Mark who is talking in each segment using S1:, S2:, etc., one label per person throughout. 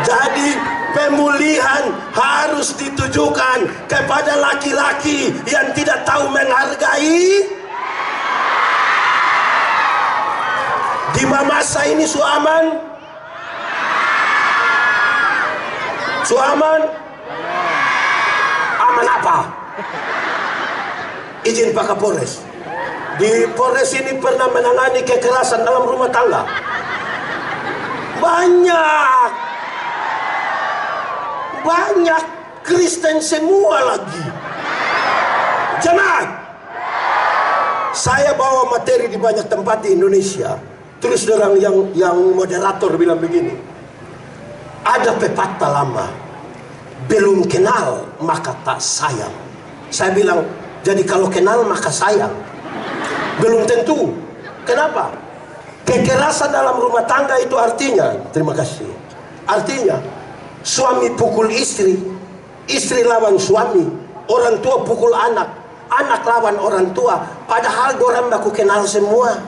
S1: Jadi pemulihan harus ditujukan kepada laki-laki yang tidak tahu menghargai. Di masa ini Suaman? Suaman? Aman apa? Izin Pak Kapolres. Di Polres ini pernah menangani kekerasan dalam rumah tangga. Banyak Kristen semua lagi. Jemaat, saya bawa materi di banyak tempat di Indonesia. Terus orang yang moderator bilang begini, ada pepatah lama, belum kenal maka tak sayang. Saya bilang, jadi kalau kenal maka sayang? Belum tentu. Kenapa? Kekerasan dalam rumah tangga itu artinya, terima kasih, artinya suami pukul istri, istri lawan suami, orang tua pukul anak, anak lawan orang tua, padahal dorang baku kenal semua.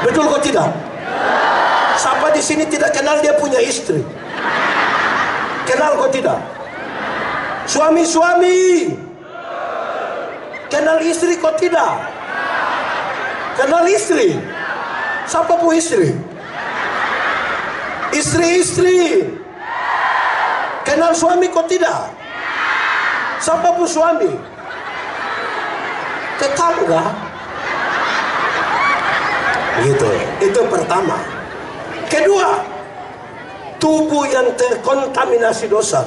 S1: Betul kok tidak? Siapa di sini tidak kenal dia punya istri? Kenal kok tidak? Suami-suami kenal istri kok tidak? Kenal istri? Siapa pun istri? Istri-istri kenal suami kok tidak? Siapa pun suami? Tetangga. Gitu. Itu pertama. Kedua, tubuh yang terkontaminasi dosa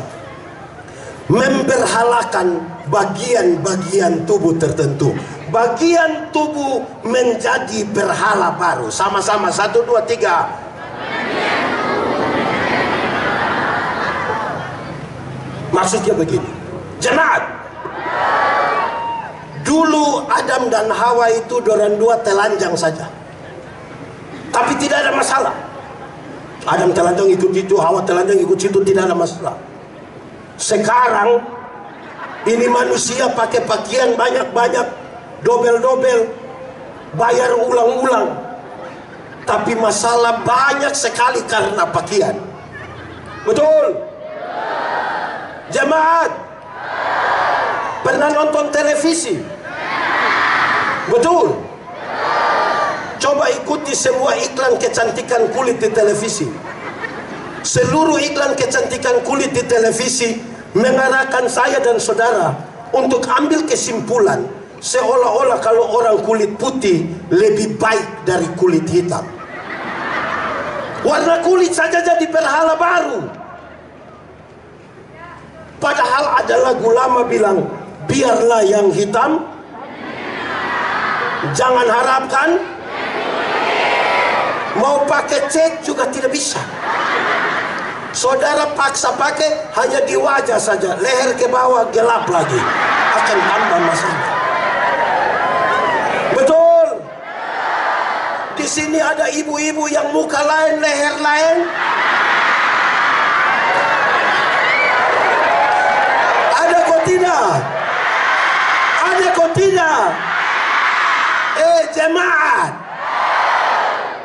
S1: memberhalakan bagian-bagian tubuh tertentu. Bagian tubuh menjadi berhala baru. Sama-sama, 1, 2, 3. Maksudnya begini, jemaat, dulu Adam dan Hawa itu dorang dua telanjang saja, tapi tidak ada masalah. Adam telanjang ikut itu, Hawa telanjang ikut situ, tidak ada masalah. Sekarang ini manusia pakai pakaian banyak-banyak, dobel-dobel, bayar ulang-ulang, tapi masalah banyak sekali karena pakaian. Betul? Jemaat, pernah nonton televisi? Betul? Coba ikuti semua iklan kecantikan kulit di televisi. Seluruh iklan kecantikan kulit di televisi mengarahkan saya dan saudara untuk ambil kesimpulan seolah-olah kalau orang kulit putih lebih baik dari kulit hitam. Warna kulit saja jadi berhala baru. Padahal ada lagu lama bilang, biarlah yang hitam, jangan harapkan, mau pakai cat juga tidak bisa. Saudara paksa pakai hanya di wajah saja, leher ke bawah gelap lagi, akan tambah masalah. Betul? Di sini ada ibu-ibu yang muka lain, leher lain. Ada kok tidak? Ada kok tidak? Jemaat,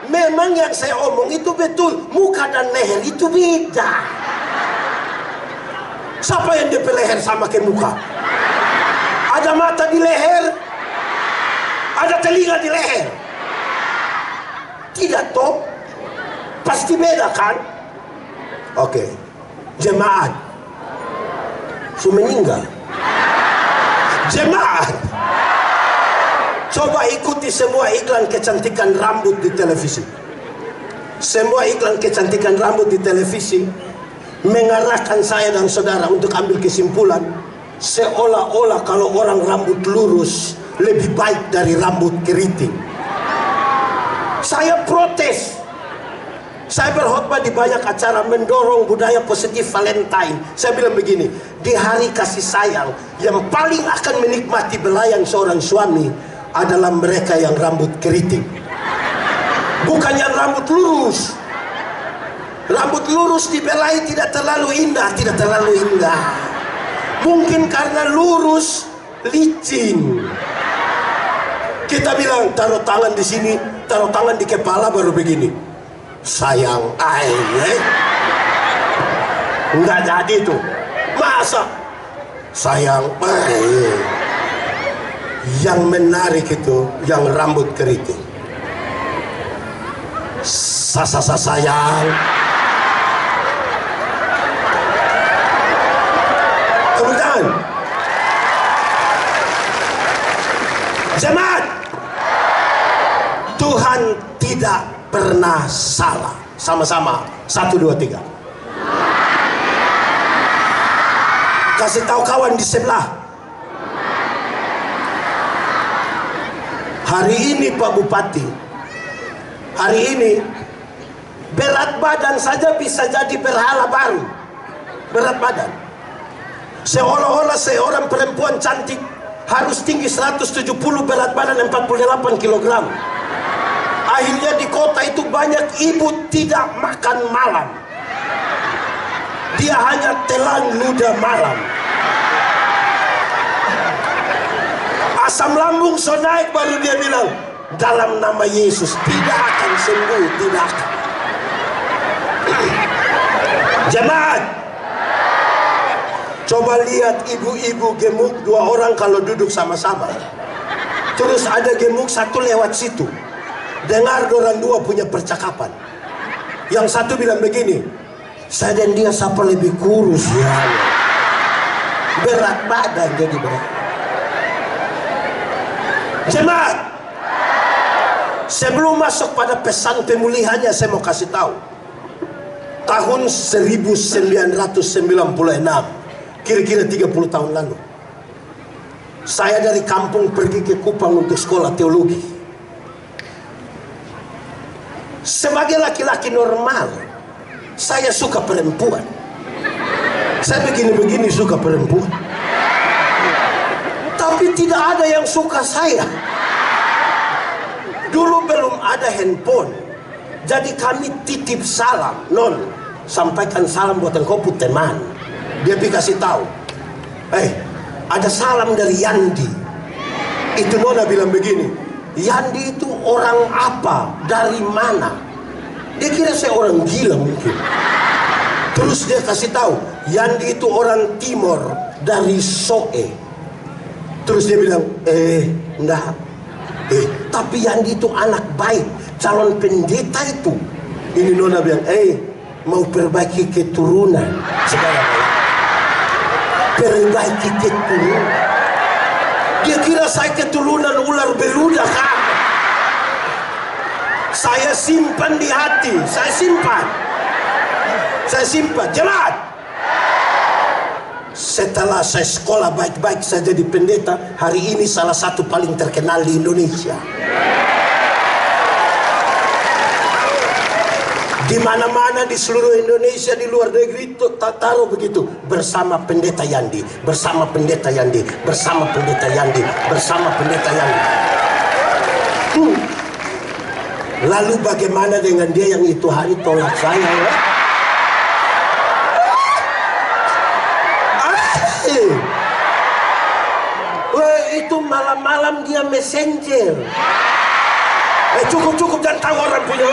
S1: memang yang saya omong itu betul, muka dan leher itu beda. Siapa yang DP leher sama ke muka? Ada mata di leher, ada telinga di leher. Tidak toh? Pasti beda kan? Oke. Jemaat, su meninggal. Jemaat, coba ikuti semua iklan kecantikan rambut di televisi. Semua iklan kecantikan rambut di televisi mengarahkan saya dan saudara untuk ambil kesimpulan seolah-olah kalau orang rambut lurus lebih baik dari rambut keriting. Saya protes. Saya berkhotbah di banyak acara mendorong budaya positif Valentine. Saya bilang begini, di hari kasih sayang yang paling akan menikmati belayan seorang suami adalah mereka yang rambut keriting, bukan yang rambut lurus. Rambut lurus dibelai tidak terlalu indah, tidak terlalu indah. Mungkin karena lurus licin. Kita bilang taruh tangan di sini, taruh tangan di kepala baru begini. Sayang, Nggak jadi tuh. Masa sayang, yang menarik itu yang rambut keriting. Sayang. Tepuk tangan. Jemaat, Tuhan tidak pernah salah. Sama-sama, 1, 2, 3. Kasih tahu kawan di sebelah. Hari ini Pak Bupati, hari ini berat badan saja bisa jadi berhala baru. Berat badan. Seolah-olah seorang perempuan cantik harus tinggi 170, berat badan 48 kg. Akhirnya di kota itu banyak ibu tidak makan malam. Dia hanya telan luda malam. Asam lambung so naik, baru dia bilang, dalam nama Yesus tidak akan sembuh, tidak akan. Jemaat, coba lihat ibu-ibu gemuk 2 orang kalau duduk sama-sama. Terus ada gemuk satu lewat situ. Dengar orang 2 punya percakapan. Yang satu bilang begini, saya dan dia siapa lebih kurus ya. Berat badan jadi berat. Jemaat, sebelum masuk pada pesan pemulihannya, saya mau kasih tahu. Tahun 1996, kira-kira 30 tahun lalu, saya dari kampung pergi ke Kupang untuk sekolah teologi. Sebagai laki-laki normal, saya suka perempuan. Saya begini-begini suka perempuan. Tapi tidak ada yang suka saya. Dulu belum ada handphone, jadi kami titip salam. Non, sampaikan salam buat engkau teman. Dia kasih tahu, ada salam dari Yandi. Itu Nona bilang begini, Yandi itu orang apa, dari mana? Dia kira saya orang gila mungkin. Terus dia kasih tahu, Yandi itu orang Timor, dari Soe. Terus dia bilang, enggak. Tapi Yandi itu anak baik, calon pendeta itu. Ini Nona bilang, mau perbaiki keturunan. Sekarang perbaiki keturunan. Dia kira saya keturunan ular beluda kan? Saya simpan di hati, saya simpan. Jemaat, setelah saya sekolah baik-baik, saya jadi pendeta. Hari ini salah satu paling terkenal di Indonesia. Di mana-mana di seluruh Indonesia, di luar negeri, taruh begitu, bersama pendeta Yandi, bersama pendeta Yandi, bersama pendeta Yandi, bersama pendeta Yandi. Lalu bagaimana dengan dia yang itu hari tolak saya ya? Itu malam-malam dia messenger. Cukup dan tahu orang punya.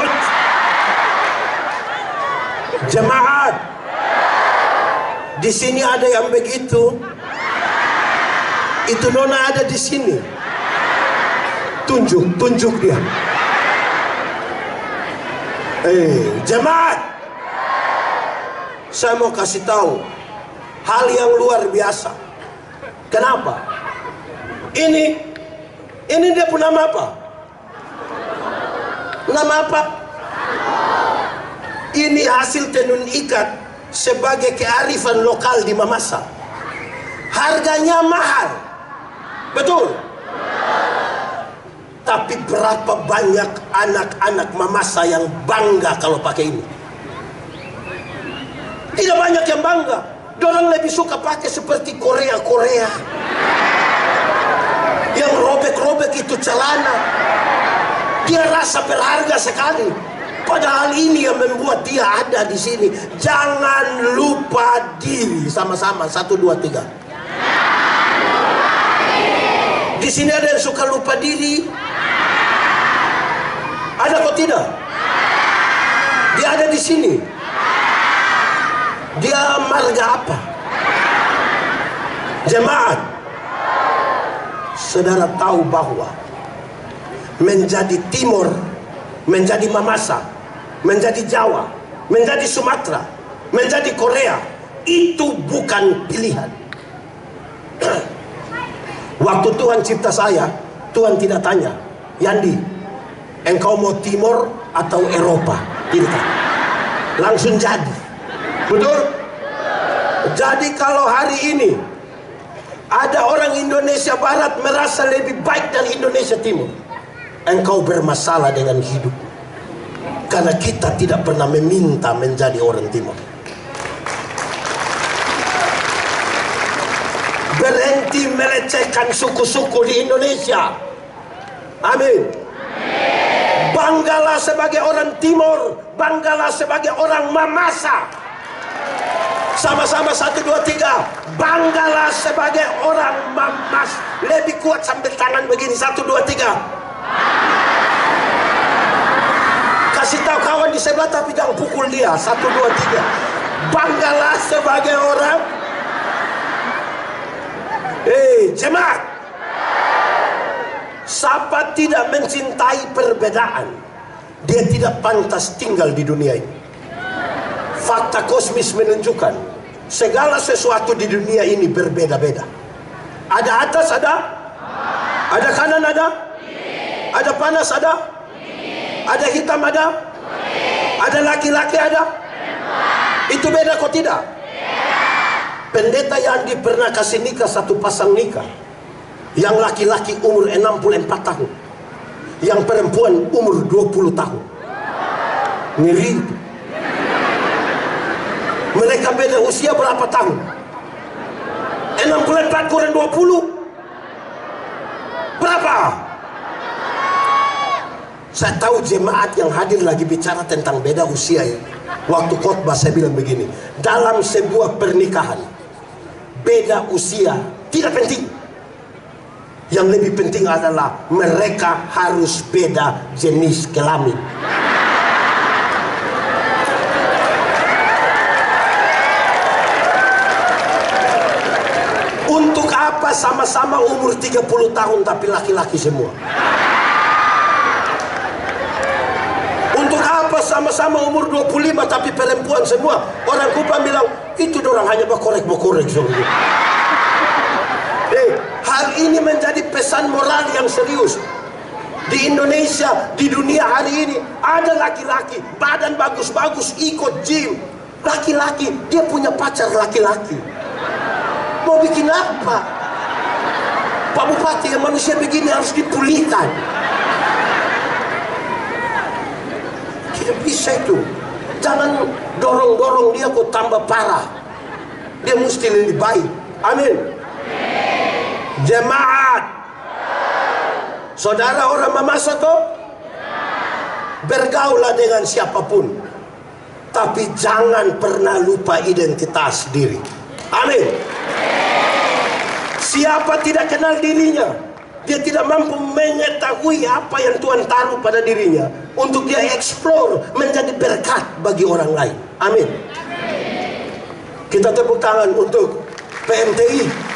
S1: Jemaat, di sini ada yang begitu. Itu Nona ada di sini. Tunjuk dia. Jemaat, saya mau kasih tahu hal yang luar biasa. Kenapa? Ini dia punya nama apa? Nama apa? Ini hasil tenun ikat sebagai kearifan lokal di Mamasa. Harganya mahal, betul? Tapi berapa banyak anak-anak Mamasa yang bangga kalau pakai ini? Tidak banyak yang bangga. Dorang lebih suka pakai seperti Korea yang robek-robek itu celana. Dia rasa berharga sekali. Padahal ini yang membuat dia ada di sini. Jangan lupa diri. Sama-sama, 1, 2, 3. Di sini ada yang suka lupa diri? Ada kok tidak? Dia ada di sini. Dia marga apa? Jemaat, saudara tahu bahwa menjadi Timur, menjadi Mamasa, menjadi Jawa, menjadi Sumatera, menjadi Korea, itu bukan pilihan. Waktu Tuhan cipta saya, Tuhan tidak tanya, Yandi, engkau mau Timur atau Eropa? Tidak. Langsung jadi. Betul? Jadi kalau hari ini ada orang Indonesia Barat merasa lebih baik dari Indonesia Timur, engkau bermasalah dengan hidup. Karena kita tidak pernah meminta menjadi orang Timur. Berhenti melecehkan suku-suku di Indonesia. Amin. Banggalah sebagai orang Timur, banggalah sebagai orang Mamasa. Sama-sama 1, 2, 3. Banggalah sebagai orang Mamas. Lebih kuat sambil tangan begini. 1, 2, 3. Kasih tahu kawan di sebelah tapi jangan pukul dia. 1, 2, 3. Banggalah sebagai orang. Jemaat, siapa tidak mencintai perbedaan, dia tidak pantas tinggal di dunia ini. Fakta kosmis menunjukkan segala sesuatu di dunia ini berbeda-beda. Ada atas, ada kanan, ada panas, ada hitam, ada laki-laki, ada. Itu beda kok tidak? Pendeta Yandi pernah kasih nikah satu pasang nikah. Yang laki-laki umur 64 tahun, yang perempuan umur 20 tahun. Ngeri itu. Mereka beda usia berapa tahun? 64 kurang 20 berapa? Saya tahu jemaat yang hadir lagi bicara tentang beda usia ya. Waktu khotbah saya bilang begini, dalam sebuah pernikahan beda usia tidak penting. Yang lebih penting adalah mereka harus beda jenis kelamin. Untuk apa sama-sama umur 30 tahun tapi laki-laki semua? Untuk apa sama-sama umur 25 tapi perempuan semua? Orang Kupang bilang, itu dorang hanya berkorek-berkorek. Hal ini menjadi pesan moral yang serius. Di Indonesia, di dunia hari ini, ada laki-laki, badan bagus-bagus, ikut gym. Laki-laki, dia punya pacar laki-laki. Mau bikin apa? Pak Bupati, yang manusia begini harus dipulihkan. Tidak bisa itu. Jangan dorong-dorong dia kok tambah parah. Dia mesti lebih baik. Amin. Jemaat, saudara orang Mamasa toh, bergaulah dengan siapapun, tapi jangan pernah lupa identitas diri. Amin. Siapa tidak kenal dirinya, dia tidak mampu mengetahui apa yang Tuhan taruh pada dirinya untuk dia explore menjadi berkat bagi orang lain. Amin. Kita tepuk tangan untuk PMTI.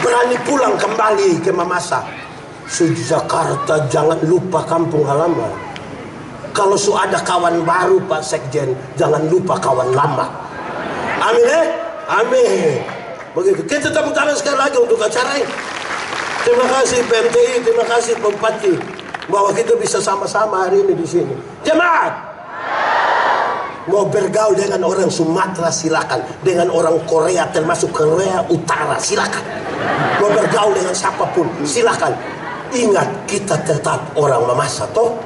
S1: Berani pulang kembali ke Mamasa. Jakarta, jangan lupa kampung halaman. Kalau ada kawan baru Pak Sekjen, jangan lupa kawan lama. Amin Amin. Begitu. Kita tepuk tangan sekali lagi untuk acara ini. Terima kasih PMTI, terima kasih Bupati bahwa kita bisa sama-sama hari ini di sini. Jemaat, mau bergaul dengan orang Sumatera silakan, dengan orang Korea termasuk Korea Utara silakan. Mau bergaul dengan siapapun silakan. Ingat, kita tetap orang Mamasa toh.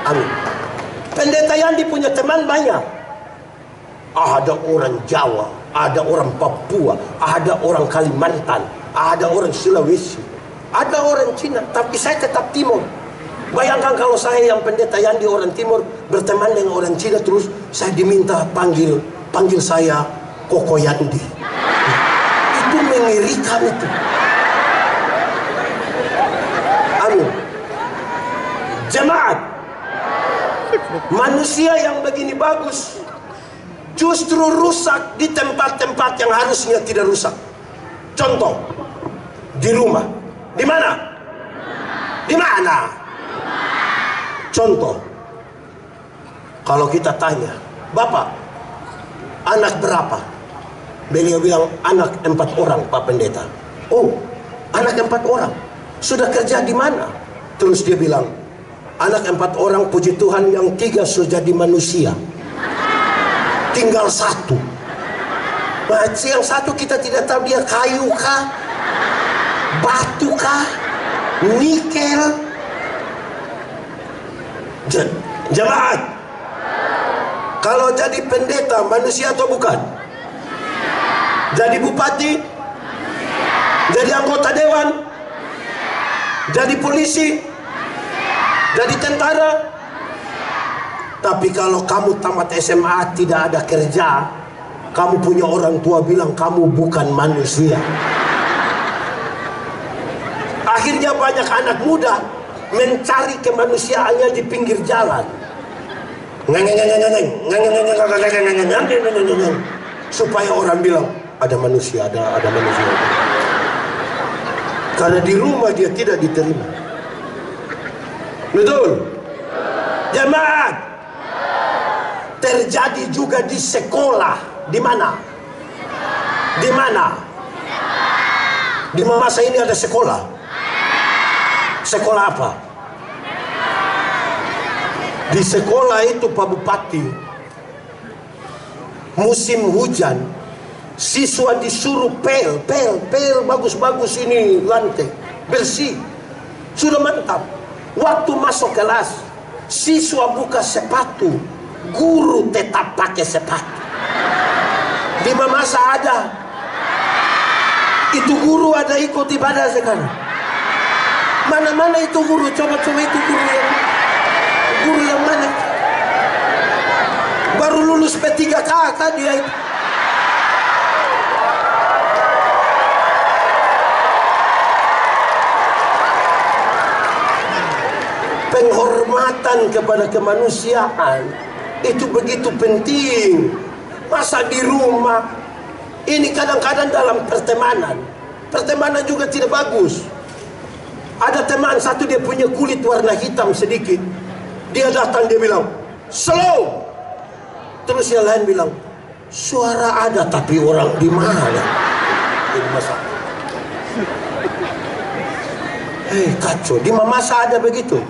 S1: Amin. Pendeta Yandi punya teman banyak. Ada orang Jawa, ada orang Papua, ada orang Kalimantan, ada orang Sulawesi, ada orang Cina, tapi saya tetap Timur. Bayangkan kalau saya yang pendeta Yandi orang Timur berteman dengan orang Cina, terus saya diminta panggil saya Koko Yandi. Itu mengerikan itu. Amin. Jemaat, manusia yang begini bagus justru rusak di tempat-tempat yang harusnya tidak rusak. Contoh, di rumah. Di mana? Di mana? Contoh, kalau kita tanya, Bapak, anak berapa? Beliau bilang, anak 4 orang, Pak Pendeta. Oh, anak 4 orang. Sudah kerja di mana? Terus dia bilang, anak 4 orang, puji Tuhan, yang 3 sudah jadi manusia. Tinggal 1. Nah, yang 1 kita tidak tahu dia kayu kah, batu kah, nikel. Jemaat, kalau jadi pendeta manusia atau bukan? Jadi bupati, jadi anggota dewan, jadi polisi, jadi tentara. Tapi kalau kamu tamat SMA tidak ada kerja, kamu punya orang tua bilang kamu bukan manusia. Akhirnya banyak anak muda mencari kemanusiaannya di pinggir jalan, supaya orang bilang ada manusia, ada manusia. Karena di rumah dia tidak diterima. Betul? Jemaat, terjadi juga di sekolah. Di mana? Di mana? Di masa ini ada sekolah. Sekolah apa? Di sekolah itu Pak Bupati, musim hujan, siswa disuruh pel, bagus-bagus ini lantai, bersih, sudah mantap. Waktu masuk kelas, siswa buka sepatu, guru tetap pakai sepatu. Di masa ada, itu guru ada ikut ibadah sekarang. Mana-mana itu guru, coba-coba itu guru yang mana? Baru lulus P3K dia itu. Penghormatan kepada kemanusiaan itu begitu penting. Masa di rumah ini kadang-kadang dalam pertemanan juga tidak bagus. Ada teman satu, dia punya kulit warna hitam sedikit. Dia datang, dia bilang, slow. Terus yang lain bilang, suara ada tapi orang di mana? Ini masalah. Kacau. Di Mamasa ada begitu.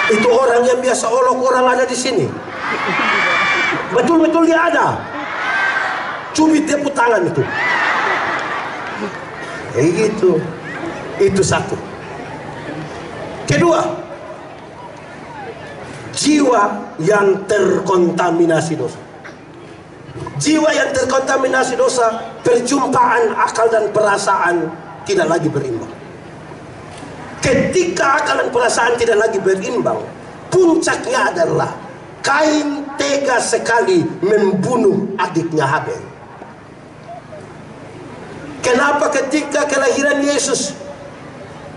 S1: Itu orang yang biasa olok orang ada di sini. Betul-betul dia ada. Cubit dia tangan itu. Kayak gitu. Itu satu. Kedua, jiwa yang terkontaminasi dosa. Jiwa yang terkontaminasi dosa, perjumpaan akal dan perasaan tidak lagi berimbang. Ketika akal dan perasaan tidak lagi berimbang, puncaknya adalah Kain tega sekali membunuh adiknya Habel. Kenapa ketika kelahiran Yesus,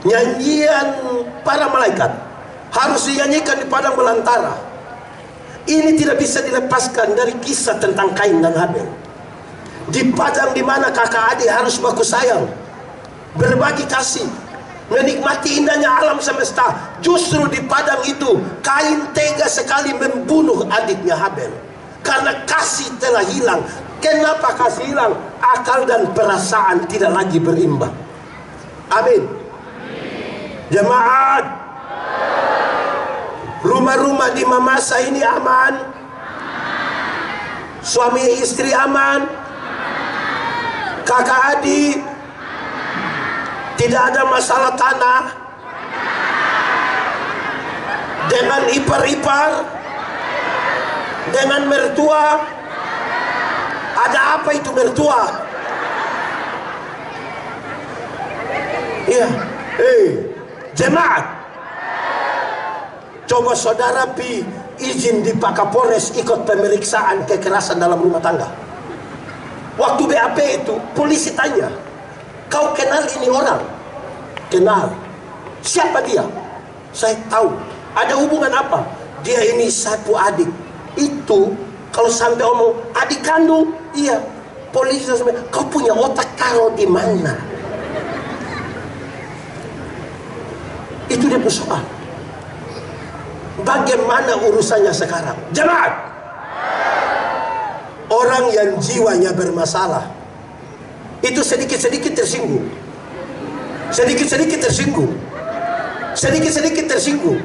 S1: nyanyian para malaikat harus dinyanyikan di padang belantara? Ini tidak bisa dilepaskan dari kisah tentang Kain dan Habel. Di padang di mana kakak adik harus baku sayang, berbagi kasih, menikmati indahnya alam semesta. Justru di padang itu Kain tega sekali membunuh adiknya Habel karena kasih telah hilang. Kenapa kasih hilang? Akal dan perasaan tidak lagi berimbang. Amin. Jemaat, rumah-rumah di Mamasa ini aman? Suami istri aman? Kakak adik? Tidak ada masalah tanah? Dengan ipar-ipar? Dengan mertua? Ada apa itu mertua? Iya. Jemaat, coba saudara pi izin di Pak Kapolres ikut pemeriksaan kekerasan dalam rumah tangga. Waktu BAP itu polisi tanya, kau kenal ini orang? Kenal. Siapa dia? Saya tahu. Ada hubungan apa? Dia ini satu adik. Itu Kalau sampai omong adik kandung, iya. Polisi sampai, kau punya otak taruh di mana? Itu dia persoalan. Bagaimana urusannya sekarang? Jemaat, orang yang jiwanya bermasalah itu sedikit-sedikit tersinggung, sedikit-sedikit tersinggung, sedikit-sedikit tersinggung,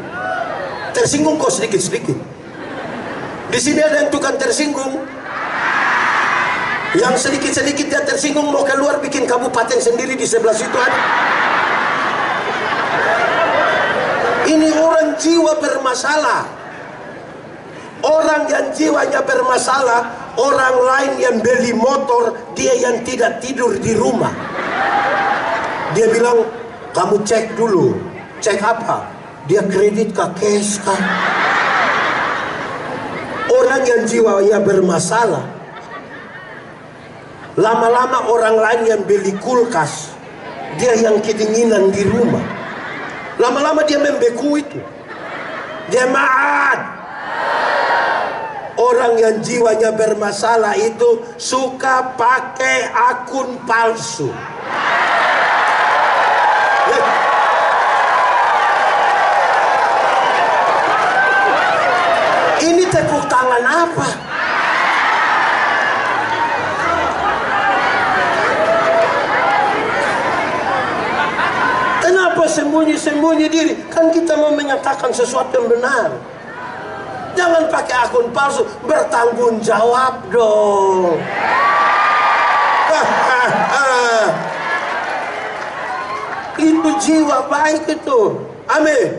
S1: tersinggung kok sedikit-sedikit. Di sini ada yang tukang tersinggung, yang sedikit-sedikit dia tersinggung mau keluar bikin kabupaten sendiri di sebelah situ ada. Ini orang jiwa bermasalah. Orang yang jiwanya bermasalah, orang lain yang beli motor, dia yang tidak tidur di rumah. Dia bilang, kamu cek dulu. Cek apa? Dia kredit kah, cash kah? Orang yang jiwanya bermasalah, lama-lama orang lain yang beli kulkas, dia yang kedinginan di rumah. Lama-lama dia membeku itu. Jemaat, orang yang jiwanya bermasalah itu suka pakai akun palsu. Ini tepuk tangan apa? Kenapa sembunyi-sembunyi diri? Kan kita mau menyatakan sesuatu yang benar. Jangan pakai akun palsu, bertanggung jawab dong. Itu jiwa baik itu. Amin.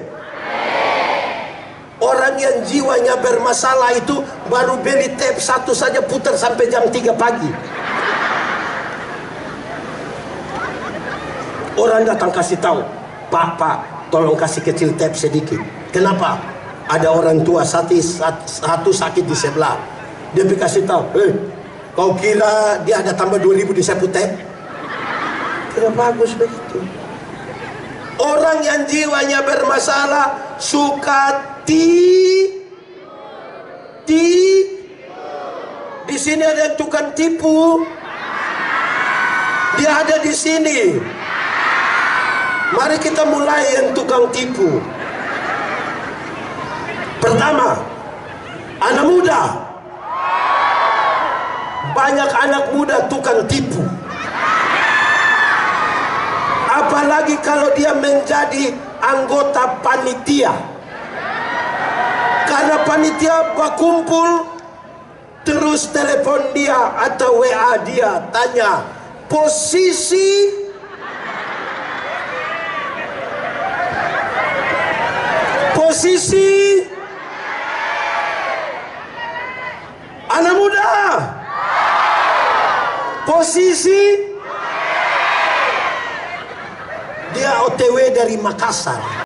S1: Orang yang jiwanya bermasalah itu baru beli tape satu saja putar sampai jam 3 pagi. Orang datang kasih tahu, Pak, tolong kasih kecil tape sedikit. Kenapa? Ada orang tua satu sakit di sebelah. Dia kasih tahu, kau kira dia ada tambah 2.000 di sapu tape? Tidak bagus begitu. Orang yang jiwanya bermasalah suka di sini ada yang tukang tipu. Dia ada di sini. Mari kita mulai yang tukang tipu. Pertama, anak muda. Banyak anak muda tukang tipu. Apalagi kalau dia menjadi anggota panitia. Karena panitia berkumpul, terus telepon dia atau WA dia, tanya posisi anak muda, posisi dia OTW dari Makassar.